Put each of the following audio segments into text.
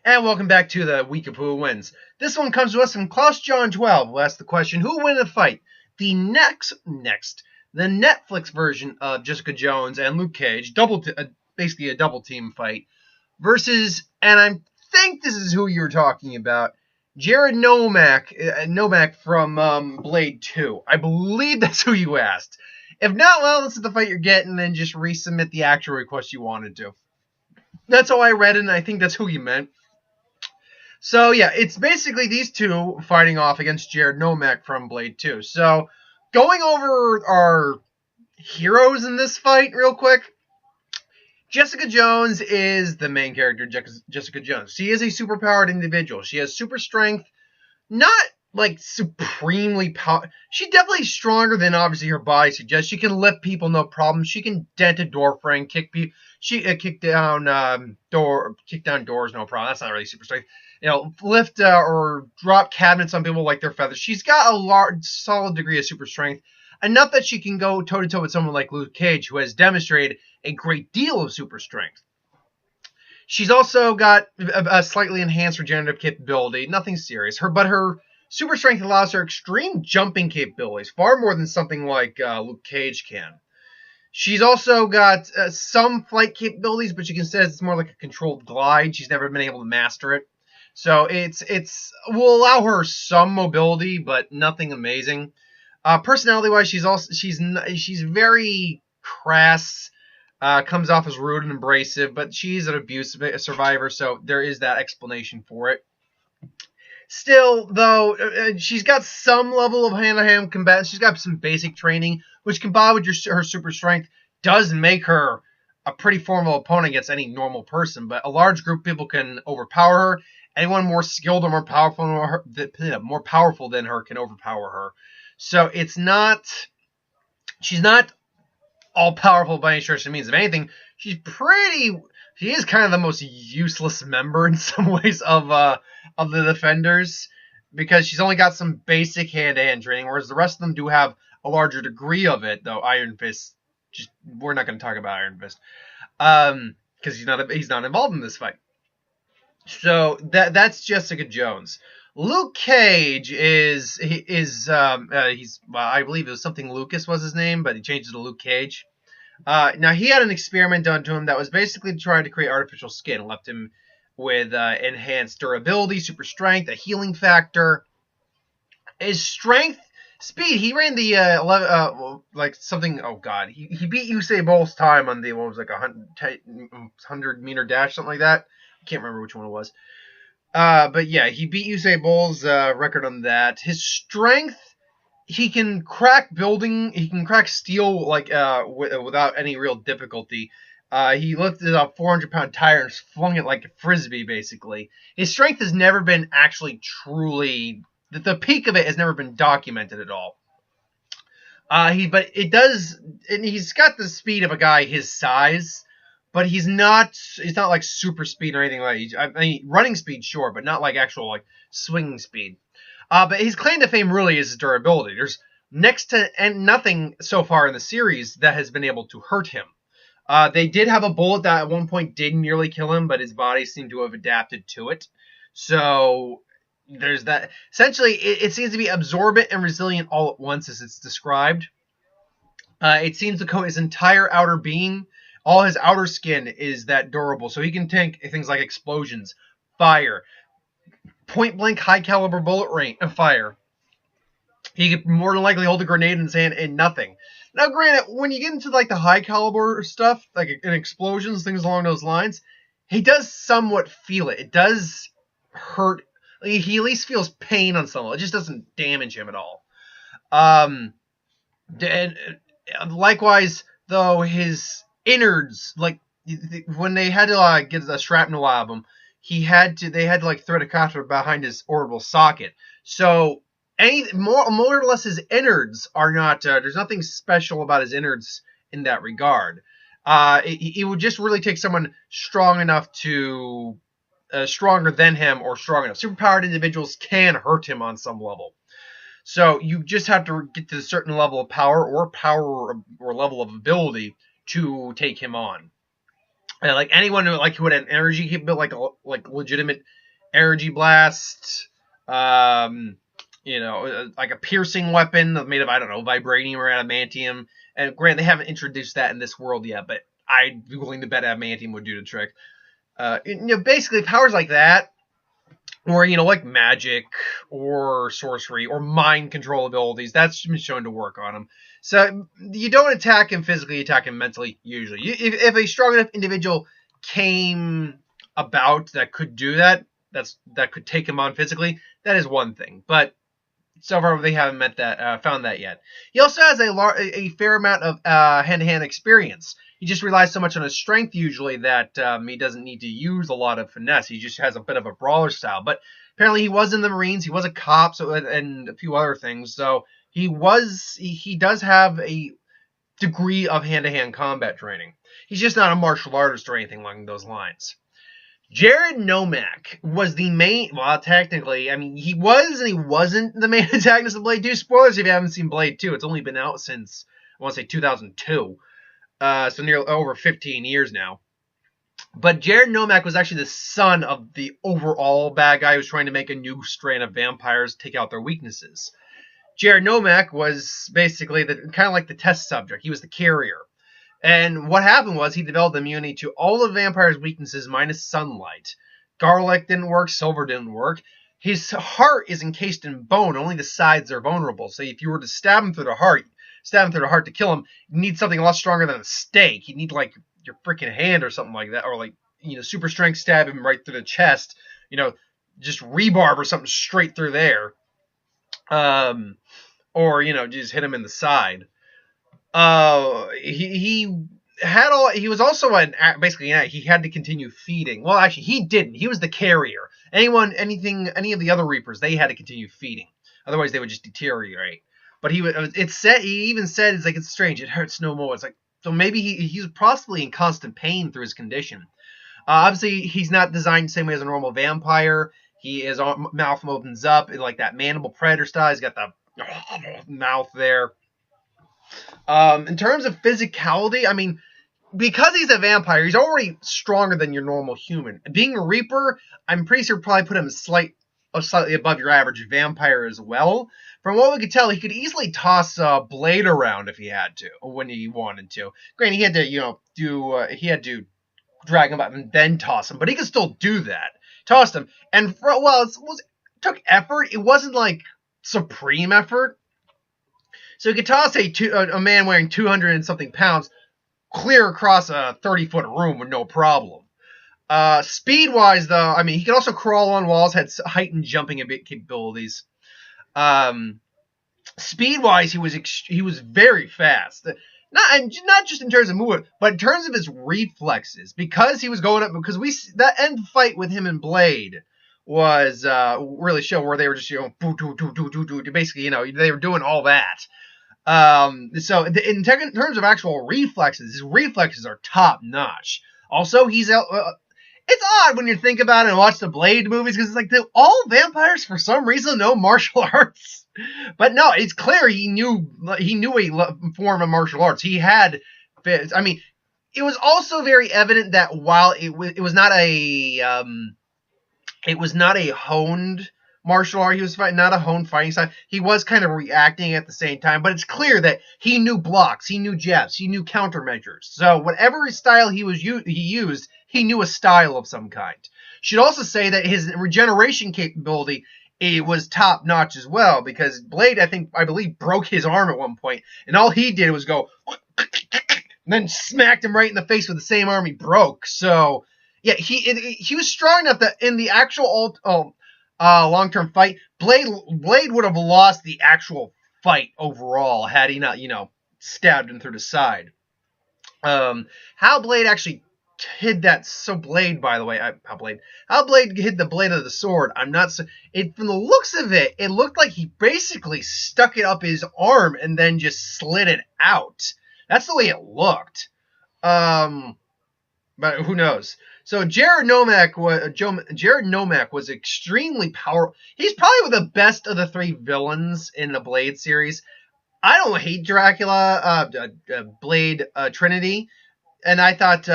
And welcome back to the Week of Who Wins. This one comes to us from Klaus John 12, who asked the question, who will win the fight? The the Netflix version of Jessica Jones and Luke Cage, basically a double team fight, versus, and I think this is who you're talking about, Jared Nomak from Blade 2. I believe that's who you asked. If not, well, this is the fight you're getting, then just resubmit the actual request you wanted to. That's how I read it, and I think that's who you meant. So, yeah, it's basically these two fighting off against Jared Nomak from Blade 2. So, going over our heroes in this fight real quick. Jessica Jones is the main character, Jessica Jones. She is a superpowered individual. She has super strength, not like supremely power. She's definitely stronger than obviously her body suggests. She can lift people, no problem. She can dent a door frame, kick people. She kick down doors, no problem. That's not really super strength. Lift or drop cabinets on people like their feathers. She's got a solid degree of super strength, enough that she can go toe to toe with someone like Luke Cage, who has demonstrated a great deal of super strength. She's also got a slightly enhanced regenerative capability, nothing serious. But her super strength allows her extreme jumping capabilities, far more than something like Luke Cage can. She's also got some flight capabilities, but you can say it's more like a controlled glide. She's never been able to master it. So it's will allow her some mobility, but nothing amazing. Personality-wise, she's very crass. Comes off as rude and abrasive, but she's an abuse survivor, so there is that explanation for it. Still, though, she's got some level of hand-to-hand combat. She's got some basic training, which combined with her super strength does make her a pretty formidable opponent against any normal person. But a large group of people can overpower her. Anyone more skilled or more powerful than her can overpower her. So she's not all powerful by any stretch of the means. If anything, she is kind of the most useless member in some ways of the Defenders, because she's only got some basic hand-to-hand training, whereas the rest of them do have a larger degree of it. Though Iron Fist, we're not going to talk about Iron Fist, because he's not involved in this fight. So that's Jessica Jones. Luke Cage I believe it was something Lucas was his name, but he changed it to Luke Cage. Now, he had an experiment done to him that was basically trying to create artificial skin. Left him with enhanced durability, super strength, a healing factor. His strength, speed, he ran the 11, he beat Usain Bolt's time on the, 100-meter dash, something like that. I can't remember which one it was. But yeah, he beat Usain Bolt's record on that. His strength, he can crack steel without any real difficulty. He lifted a 400-pound tire and flung it like a frisbee, basically. His strength has never been actually truly, the peak of it has never been documented at all. But he's got the speed of a guy his size. But he's not like super speed or anything like that. I mean, running speed, sure, but not like actual like swinging speed. But his claim to fame really is his durability. There's next to nothing so far in the series that has been able to hurt him. They did have a bullet that at one point did nearly kill him, but his body seemed to have adapted to it. So there's that. Essentially, it seems to be absorbent and resilient all at once, as it's described. It seems to coat his entire outer being. All his outer skin is that durable, so he can tank things like explosions, fire, point-blank, high-caliber bullet range of fire. He could more than likely hold a grenade in his hand and nothing. Now, granted, when you get into like the high-caliber stuff, like in explosions, things along those lines, he does somewhat feel it. It does hurt. He at least feels pain on some level. It just doesn't damage him at all. And likewise, though, his innards, like when they had to get the shrapnel out of him, they had to thread a catheter behind his orbital socket. So more or less his innards are not. There's nothing special about his innards in that regard. It would just really take someone strong enough to stronger than him or strong enough. Superpowered individuals can hurt him on some level. So you just have to get to a certain level of power or level of ability to take him on. like anyone who had an energy capability, like legitimate energy blast, like a piercing weapon made of, I don't know, vibranium or adamantium. And granted, they haven't introduced that in this world yet, but I'd be willing to bet adamantium would do the trick. Basically powers like that, or like magic or sorcery or mind control abilities, that's been shown to work on him. So you don't attack him physically, you attack him mentally usually. If a strong enough individual came about that could do that, that could take him on physically, that is one thing. But so far they haven't found that yet. He also has a fair amount of hand-to-hand experience. He just relies so much on his strength usually that he doesn't need to use a lot of finesse. He just has a bit of a brawler style. But apparently he was in the Marines, he was a cop, and a few other things. So he does have a degree of hand-to-hand combat training. He's just not a martial artist or anything along those lines. Jared Nomak was the main, well, technically, I mean, he was and he wasn't the main antagonist of Blade 2. Spoilers if you haven't seen Blade 2. It's only been out since, I want to say, 2002. So nearly over 15 years now. But Jared Nomak was actually the son of the overall bad guy who was trying to make a new strain of vampires take out their weaknesses. Jared Nomak was basically kind of like the test subject. He was the carrier. And what happened was he developed immunity to all of the vampire's weaknesses minus sunlight. Garlic didn't work, silver didn't work. His heart is encased in bone, only the sides are vulnerable. So if you were to stab him through the heart to kill him, you need something a lot stronger than a stake. You need like your freaking hand or something like that, or like, super strength, stab him right through the chest. Just rebarb or something straight through there. Or just hit him in the side. He was also basically he had to continue feeding. Well, actually, he didn't. He was the carrier. Any of the other Reapers, they had to continue feeding. Otherwise, they would just deteriorate. But he even said, it's strange. It hurts no more. It's like, so maybe he's possibly in constant pain through his condition. Obviously, he's not designed the same way as a normal vampire. His mouth opens up in like that mandible predator style. He's got the mouth there. In terms of physicality, I mean, because he's a vampire, he's already stronger than your normal human. Being a Reaper, I'm pretty sure probably put him slightly above your average vampire as well. From what we could tell, he could easily toss Blade around if he had to, or when he wanted to. Granted, he had to, he had to drag him up and then toss him, but he could still do that. Tossed him, and it took effort. It wasn't like supreme effort. So he could toss a man weighing 200 and something pounds clear across a 30-foot room with no problem. Speed-wise, though, I mean, he could also crawl on walls, had heightened jumping capabilities. Speed-wise, he was very fast. Not just in terms of movement, but in terms of his reflexes. Because he was going up, because that end fight with him and Blade was really show where they were just basically they were doing all that. So in terms of actual reflexes, his reflexes are top notch. Also, it's odd when you think about it and watch the Blade movies, because it's like all vampires for some reason know martial arts. But no, it's clear he knew a form of martial arts. He had, I mean, it was also very evident that while it was not a honed martial art, he was not a honed fighting style, he was kind of reacting at the same time. But it's clear that he knew blocks, he knew jabs, he knew countermeasures. So whatever style he used, he knew a style of some kind. Should also say that his regeneration capability, it was top notch as well, because Blade, I believe, broke his arm at one point, and all he did was go, and then smacked him right in the face with the same arm he broke. So yeah, he was strong enough that in the actual long-term fight, Blade would have lost the actual fight overall had he not stabbed him through the side. How Blade actually hid that. So Blade, by the way, how Blade hid the blade of the sword, I'm not so. From the looks of it, it looked like he basically stuck it up his arm and then just slid it out. That's the way it looked. But who knows? So Jared Nomak was extremely powerful. He's probably the best of the three villains in the Blade series. I don't hate Dracula, Blade Trinity. And I thought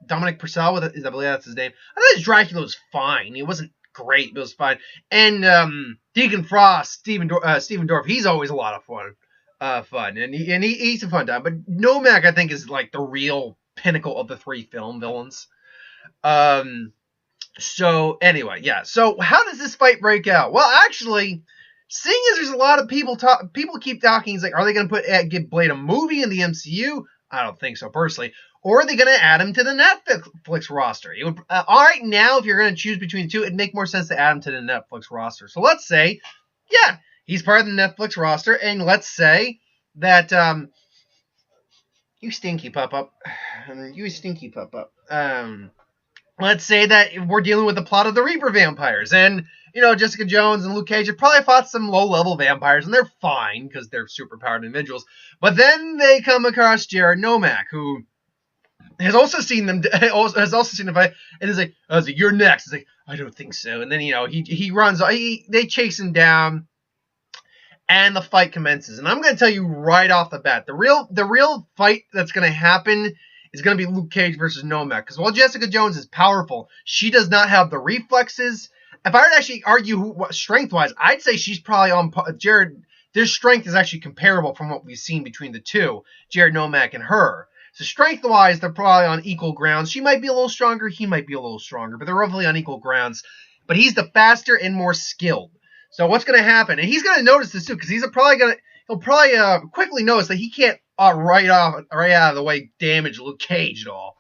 Dominic Purcell, I believe that's his name. I thought his Dracula was fine. He wasn't great, but it was fine. And Deacon Frost, Stephen Dorff, he's always a lot of fun, and he's a fun time. But Nomak, I think, is like the real pinnacle of the 3 film villains. So anyway, yeah. So how does this fight break out? Well, actually, seeing as there's a lot of people keep talking, he's like, are they going to give Blade a movie in the MCU? I don't think so, personally. Or are they going to add him to the Netflix roster? It would, all right, now, if you're going to choose between the two, it'd make more sense to add him to the Netflix roster. So let's say, yeah, he's part of the Netflix roster, and let's say that, you stinky pup-up. You stinky pup-up. Let's say that we're dealing with the plot of the Reaper vampires, and, Jessica Jones and Luke Cage have probably fought some low-level vampires, and they're fine, because they're super-powered individuals. But then they come across Jared Nomak, who has also seen them fight, and is like, you're next. He's like, I don't think so. And then, he runs, they chase him down, and the fight commences. And I'm going to tell you right off the bat, the real fight that's going to happen is going to be Luke Cage versus Nomak. Because while Jessica Jones is powerful, she does not have the reflexes. If I were to actually argue strength-wise, I'd say she's probably on Jared. Their strength is actually comparable from what we've seen between the two, Jared Nomak and her. So strength-wise, they're probably on equal grounds. She might be a little stronger. He might be a little stronger. But they're roughly on equal grounds. But he's the faster and more skilled. So what's going to happen? And he's going to notice this too, because he'll probably quickly notice that he can't right out of the way damage Luke Cage at all.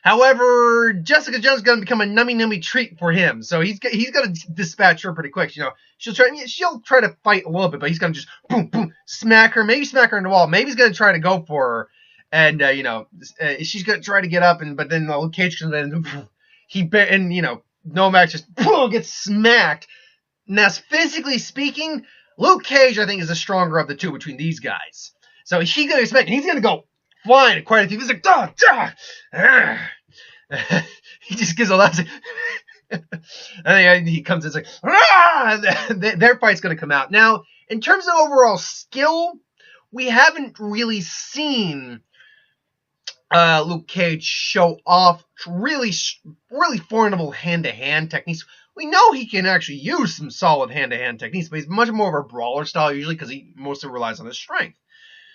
However, Jessica Jones is going to become a nummy treat for him. So he's going to dispatch her pretty quick. She'll try to fight a little bit, but he's going to just boom, smack her. Maybe smack her in the wall. Maybe he's going to try to go for her. And, she's going to try to get up, but then Luke Cage comes in, and Nomak just gets smacked. Now, physically speaking, Luke Cage, I think, is the stronger of the two between these guys. So he's going to expect, and he's going to go flying at quite a few. He's like, he just gives a laugh. And then he comes in, it's like, their fight's going to come out. Now, in terms of overall skill, we haven't really seen Luke Cage show off really formidable hand-to-hand techniques. We know he can actually use some solid hand-to-hand techniques, but he's much more of a brawler style usually because he mostly relies on his strength.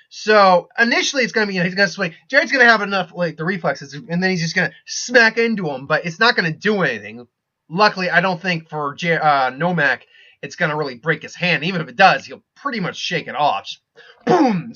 So initially it's going to be, he's going to swing. Jared's going to have enough, the reflexes, and then he's just going to smack into him, but it's not going to do anything. Luckily, I don't think for Nomak it's going to really break his hand. Even if it does, he'll pretty much shake it off. Just boom!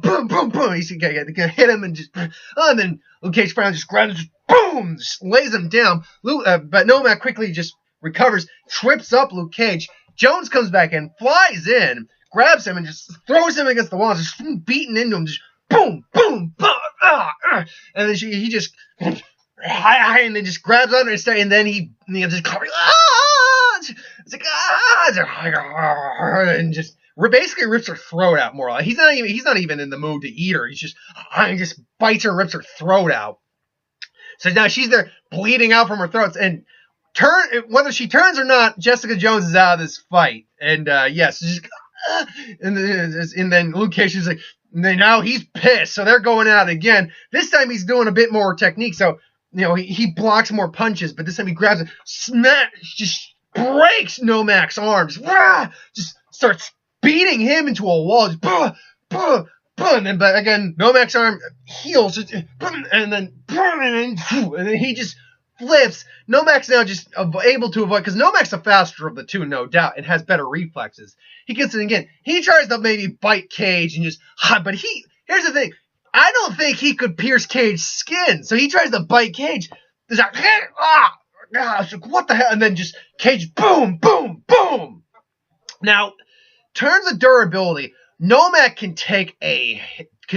Boom, boom, boom! He's going to hit him and just... and then Luke Cage finally just grabs him, just boom! Just lays him down. But Nomak quickly just recovers, trips up Luke Cage. Jones comes back in, flies in, grabs him, and just throws him against the wall, just beating into him. Just boom, boom, boom! And then he just... and then just grabs under his stomach, and then he just... It's like, and just basically rips her throat out more. Like he's not even in the mood to eat her. He just bites her and rips her throat out. So now she's there bleeding out from her throat. And whether she turns or not, Jessica Jones is out of this fight. And yes, and then Luke Cage is like, now he's pissed. So they're going out again. This time he's doing a bit more technique. So he blocks more punches, but this time he grabs it, just breaks Nomak's arms, just starts beating him into a wall, just but again, Nomak's arm heals, and then he just flips. Nomak's now just able to avoid, because Nomak's the faster of the two, no doubt, and has better reflexes. He gets it again. He tries to maybe bite Cage and just, but here's the thing, I don't think he could pierce Cage's skin, so he tries to bite Cage. There's like, it's like, what the hell? And then just Cage, boom, boom, boom. Now, terms of durability, Nomak can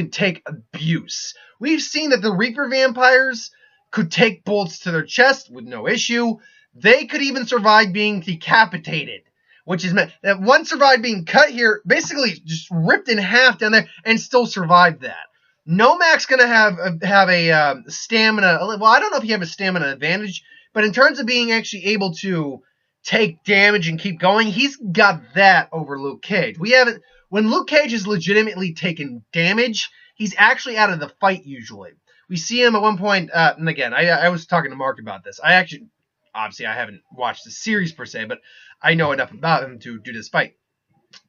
take abuse. We've seen that the Reaper vampires could take bullets to their chest with no issue. They could even survive being decapitated, which is meant that one survived being cut here, basically just ripped in half down there, and still survived that. Nomak's gonna have a stamina. Well, I don't know if you have a stamina advantage. But in terms of being actually able to take damage and keep going, he's got that over Luke Cage. When Luke Cage is legitimately taking damage, he's actually out of the fight usually. We see him at one point, and again, I was talking to Mark about this. Obviously, I haven't watched the series per se, but I know enough about him to do this fight.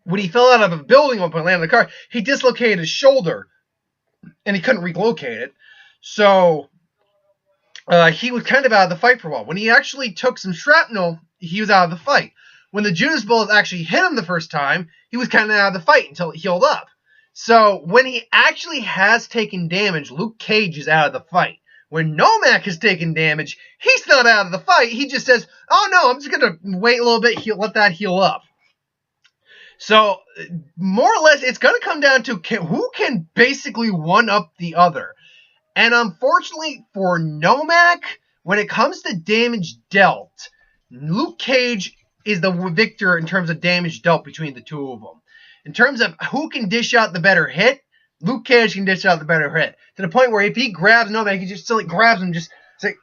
When he fell out of a building at one point, landed in the car, he dislocated his shoulder, and he couldn't relocate it. So he was kind of out of the fight for a while. When he actually took some shrapnel, he was out of the fight. When the Judas bullets actually hit him the first time, he was kind of out of the fight until it healed up. So when he actually has taken damage, Luke Cage is out of the fight. When Nomak has taken damage, he's not out of the fight. He just says, oh no, I'm just going to wait a little bit, let that heal up. So more or less, it's going to come down to who can basically one-up the other. And unfortunately for Nomak, when it comes to damage dealt, Luke Cage is the victor in terms of damage dealt between the two of them. In terms of who can dish out the better hit, Luke Cage can dish out the better hit. To the point where if he grabs Nomak, he just grabs him, just like,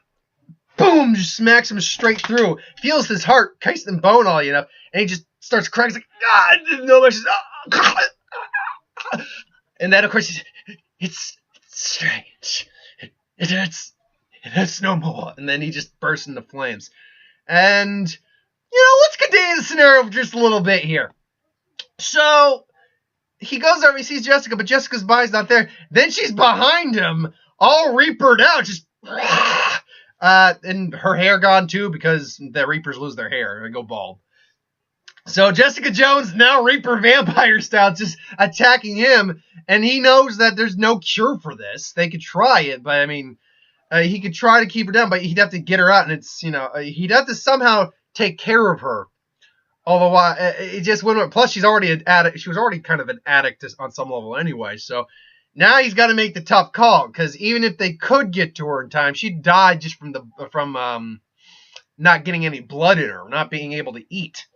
boom, just smacks him straight through. Feels his heart, kicks and bone all enough, and he just starts crying. He's like, ah, Nomak's just, ah. And then, of course, it's strange. It hurts no more. And then he just bursts into flames. And, let's continue the scenario for just a little bit here. So, he goes over, he sees Jessica, but Jessica's body's not there. Then she's behind him, all reapered out, just, and her hair gone too, because the Reapers lose their hair and go bald. So Jessica Jones, now Reaper vampire style, just attacking him, and he knows that there's no cure for this. They could try it, but I mean, he could try to keep her down, but he'd have to get her out, and it's, he'd have to somehow take care of her. Although it just wouldn't. Plus, she's already an addict. She was already kind of an addict on some level anyway. So now he's got to make the tough call, because even if they could get to her in time, she died just from not getting any blood in her, not being able to eat.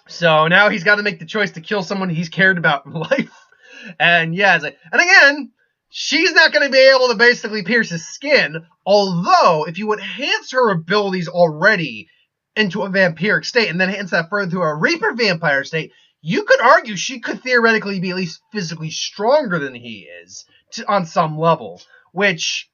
So now he's got to make the choice to kill someone he's cared about in life. And yeah, and again, she's not going to be able to basically pierce his skin. Although, if you enhance her abilities already into a vampiric state, and then enhance that further to a Reaper vampire state, you could argue she could theoretically be at least physically stronger than he is on some level. Which,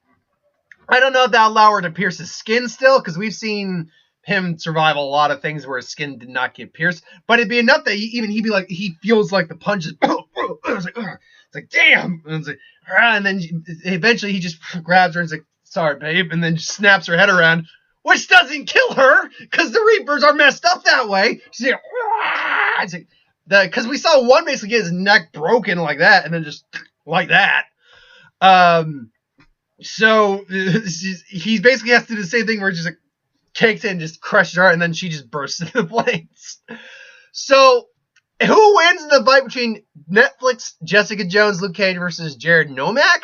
I don't know if that'll allow her to pierce his skin still, because we've seen him survive a lot of things where his skin did not get pierced, but it'd be enough that he'd be like, he feels like the punches. It's like, damn, and it's like, and then eventually he just grabs her and is like, sorry, babe, and then just snaps her head around, which doesn't kill her because the Reapers are messed up that way. She's like, because we saw one basically get his neck broken like that, and then just like that. So he basically has to do the same thing where he just like takes it and just crushes her, and then she just bursts into flames. So, who wins the fight between Netflix, Jessica Jones, Luke Cage versus Jared Nomak?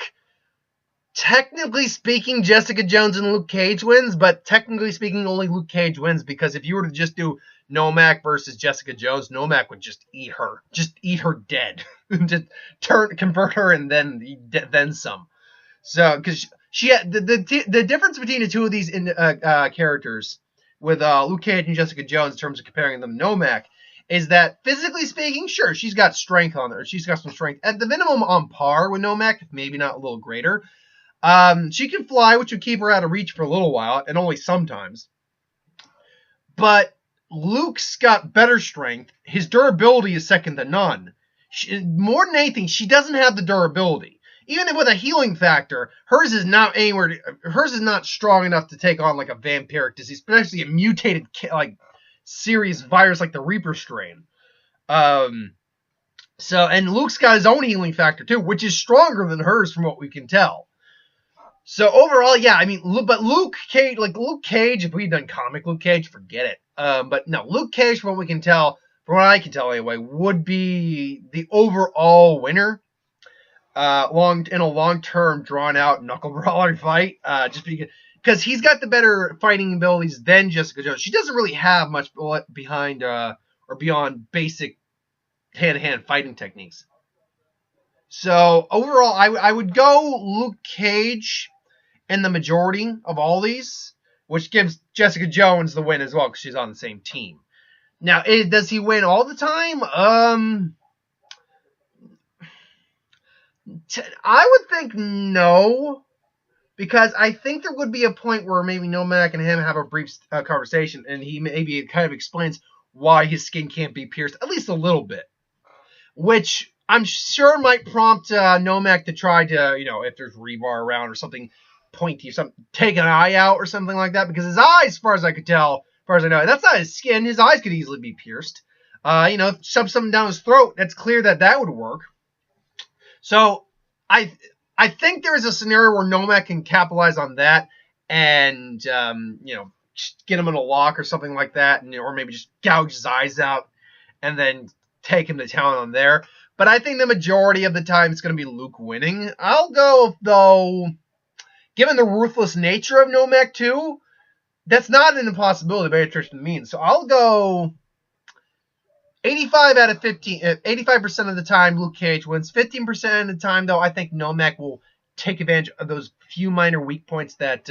Technically speaking, Jessica Jones and Luke Cage wins, but technically speaking, only Luke Cage wins, because if you were to just do Nomak versus Jessica Jones, Nomak would just eat her dead, just convert her and then some. So, because she had the difference between the two of these characters with Luke Cage and Jessica Jones in terms of comparing them to Nomak is that physically speaking, sure, she's got strength on her. She's got some strength at the minimum on par with Nomak, maybe not a little greater. She can fly, which would keep her out of reach for a little while, and only sometimes. But Luke's got better strength. His durability is second to none. More than anything, she doesn't have the durability. Even with a healing factor, hers is not strong enough to take on like a vampiric disease, especially a mutated like serious virus like the Reaper strain. And Luke's got his own healing factor too, which is stronger than hers from what we can tell. So overall, yeah, I mean, but Luke Cage, if we'd done comic Luke Cage, forget it. But no, Luke Cage, from what we can tell, from what I can tell anyway, would be the overall winner. In a long-term, drawn-out knuckle brawler fight, just because he's got the better fighting abilities than Jessica Jones. She doesn't really have much behind or beyond basic hand-to-hand fighting techniques. So overall, I would go Luke Cage in the majority of all these, which gives Jessica Jones the win as well because she's on the same team. Now, does he win all the time? I would think no, because I think there would be a point where maybe Nomak and him have a brief conversation, and he maybe kind of explains why his skin can't be pierced, at least a little bit, which I'm sure might prompt Nomak to try to, if there's rebar around or something pointy, something, take an eye out or something like that, because his eyes, as far as I could tell, as far as I know, that's not his skin. His eyes could easily be pierced. Shove something down his throat. That's clear that would work. So I I think there is a scenario where Nomak can capitalize on that and get him in a lock or something like that, or maybe just gouge his eyes out and then take him to town on there. But I think the majority of the time it's going to be Luke winning. I'll go, though, given the ruthless nature of Nomak too, that's not an impossibility by any stretch of the means. So I'll go 85 out of 15, 85% of the time Luke Cage wins. 15% of the time, though, I think Nomak will take advantage of those few minor weak points that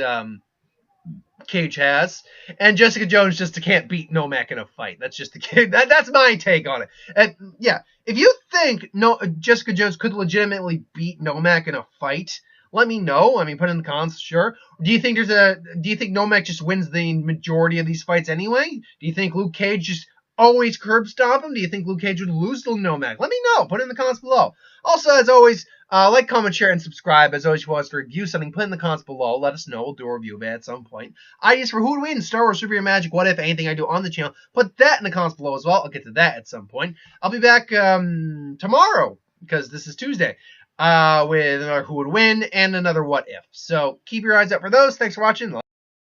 Cage has, and Jessica Jones just can't beat Nomak in a fight. That's just that's my take on it. And yeah, if you think Jessica Jones could legitimately beat Nomak in a fight, let me know. I mean, put in the comments, sure. Do you think Nomak just wins the majority of these fights anyway? Do you think Luke Cage just always curb stomp him? Do you think Luke Cage would lose to Nomak? Let me know. Put it in the comments below. Also, as always, like, comment, share, and subscribe. As always, if you want us to review something, put it in the comments below. Let us know. We'll do a review of it at some point. Ideas for who would win Star Wars, Superhero Magic, what if, anything I do on the channel. Put that in the comments below as well. I'll get to that at some point. I'll be back tomorrow, because this is Tuesday, with another who would win and another what if. So keep your eyes out for those. Thanks for watching.